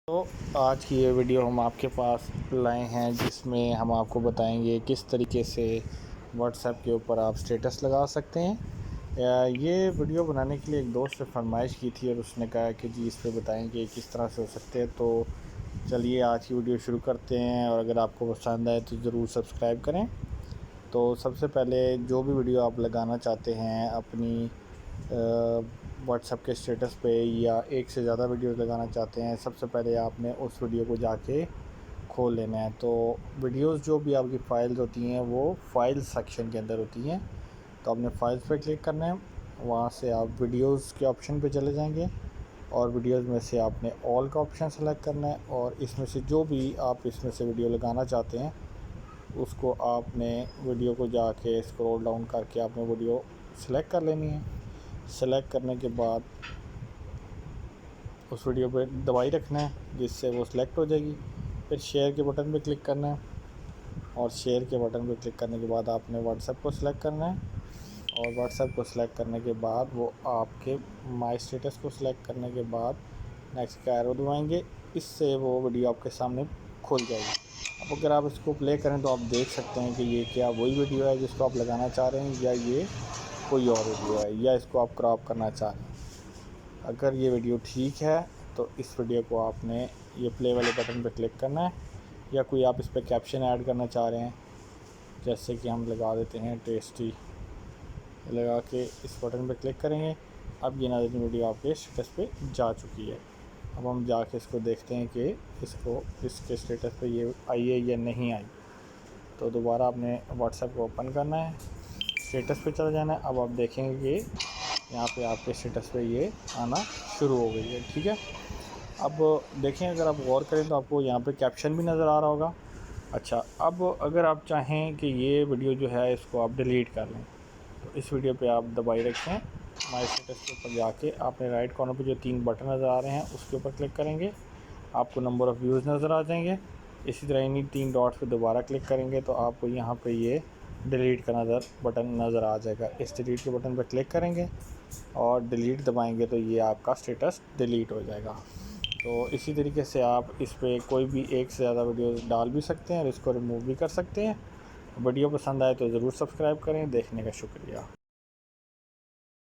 तो आज की ये वीडियो हम आपके पास लाए हैं जिसमें हम आपको बताएंगे किस तरीके से व्हाट्सएप के ऊपर आप स्टेटस लगा सकते हैं। ये वीडियो बनाने के लिए एक दोस्त ने फरमाइश की थी और उसने कहा कि जी इस पे बताएंगे किस तरह से हो सकते हैं। तो चलिए आज की वीडियो शुरू करते हैं और अगर आपको पसंद आए तो ज़रूर सब्सक्राइब करें। तो सबसे पहले जो भी वीडियो आप लगाना चाहते हैं अपनी व्हाट्सएप के स्टेटस पे या एक से ज़्यादा वीडियोस लगाना चाहते हैं, सबसे पहले आपने उस वीडियो को जाके खोल लेना है। तो वीडियोस जो भी आपकी फ़ाइल्स होती हैं वो फाइल सेक्शन के अंदर होती हैं। तो आपने फाइल्स पे क्लिक करना है, वहाँ से आप वीडियोस के ऑप्शन पे चले जाएंगे और वीडियोस में से आपने ऑल का ऑप्शन सेलेक्ट करना है और इसमें से जो भी आप इसमें से वीडियो लगाना चाहते हैं उसको आपने वीडियो को जाके स्क्रॉल डाउन करके आपने वीडियो सेलेक्ट कर लेनी है। सेलेक्ट करने के बाद उस वीडियो पे दबाई रखना है जिससे वो सिलेक्ट हो जाएगी। फिर शेयर के बटन पे क्लिक करना है और शेयर के बटन पे क्लिक करने के बाद आपने व्हाट्सएप को सिलेक्ट करना है और व्हाट्सएप को सिलेक्ट करने के बाद वो आपके माई स्टेटस को सिलेक्ट करने के बाद नेक्स्ट का एरो दबाएंगे, इससे वो वीडियो आपके सामने खुल जाएगी। अब अगर आप इसको प्ले करें तो आप देख सकते हैं कि ये क्या वही वीडियो है जिसको आप लगाना चाह रहे हैं या ये कोई और वीडियो है या इसको आप क्रॉप करना चाह रहे हैं। अगर ये वीडियो ठीक है तो इस वीडियो को आपने ये प्ले वाले बटन पर क्लिक करना है या कोई आप इस पर कैप्शन ऐड करना चाह रहे हैं, जैसे कि हम लगा देते हैं टेस्टी लगा के इस बटन पर क्लिक करेंगे। अब ये नाज़रीन वीडियो आपके स्टेटस पे जा चुकी है। अब हम जाके इसको देखते हैं कि इसके स्टेटस पे ये आई है या नहीं आई। तो दोबारा आपने व्हाट्सएप को ओपन करना है, स्टेटस पे चला जाना है। अब आप देखेंगे कि यहाँ पे आपके स्टेटस पे ये आना शुरू हो गई है। ठीक है, अब देखें अगर आप गौर करें तो आपको यहाँ पे कैप्शन भी नज़र आ रहा होगा। अच्छा, अब अगर आप चाहें कि ये वीडियो जो है इसको आप डिलीट कर लें तो इस वीडियो पे आप दबाई रखें, माई स्टेटस के ऊपर जाके आपने राइट कॉर्नर पे जो 3 बटन नज़र आ रहे हैं उसके ऊपर क्लिक करेंगे, आपको नंबर ऑफ़ व्यूज़ नज़र आ जाएंगे। इसी तरह इन्हीं 3 डॉट्स पे दोबारा क्लिक करेंगे तो आपको यहाँ पे ये डिलीट का बटन नज़र आ जाएगा। इस डिलीट के बटन पर क्लिक करेंगे और डिलीट दबाएंगे तो ये आपका स्टेटस डिलीट हो जाएगा। तो इसी तरीके से आप इस पे कोई भी एक से ज़्यादा वीडियो डाल भी सकते हैं और इसको रिमूव भी कर सकते हैं। वीडियो पसंद आए तो ज़रूर सब्सक्राइब करें। देखने का शुक्रिया।